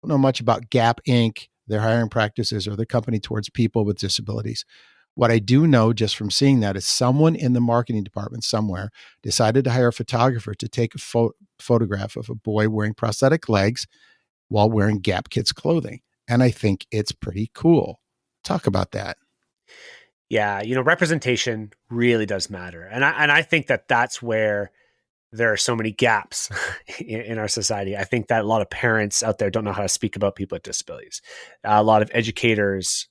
don't know much about Gap Inc., their hiring practices, or the company towards people with disabilities. What I do know just from seeing that is someone in the marketing department somewhere decided to hire a photographer to take a photograph of a boy wearing prosthetic legs while wearing Gap Kids clothing. And I think it's pretty cool. Talk about that. Yeah, representation really does matter. And I think that that's where there are so many gaps in our society. I think that a lot of parents out there don't know how to speak about people with disabilities. A lot of educators,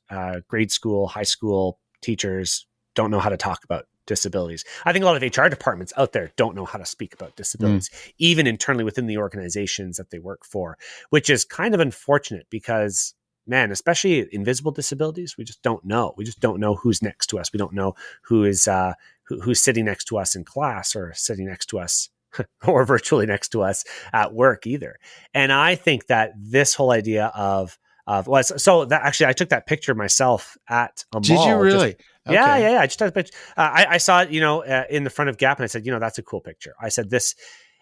grade school, high school teachers don't know how to talk about disabilities. I think a lot of HR departments out there don't know how to speak about disabilities, even internally within the organizations that they work for, which is kind of unfortunate because, man, especially invisible disabilities, we just don't know. We just don't know who's next to us. We don't know who is who's sitting next to us in class or sitting next to us or virtually next to us at work either. And I think that this whole idea of was so that actually I took that picture myself at a Did you mall. Just really? Okay. yeah. I just took a picture. I saw it, in the front of Gap, and I said, that's a cool picture. I said this,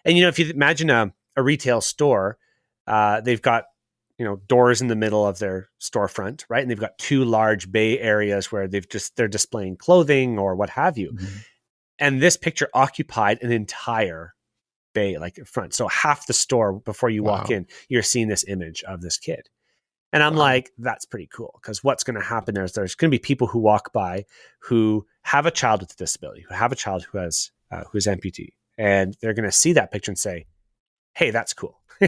and if you imagine a retail store, they've got doors in the middle of their storefront, right? And they've got two large bay areas where they're displaying clothing or what have you. Mm-hmm. And this picture occupied an entire bay, like front. So half the store before you walk Wow. in, you're seeing this image of this kid. And I'm like, that's pretty cool. Because what's going to happen there is there's going to be people who walk by who have a child with a disability, who have a child who is amputee. And they're going to see that picture and say, hey, that's cool.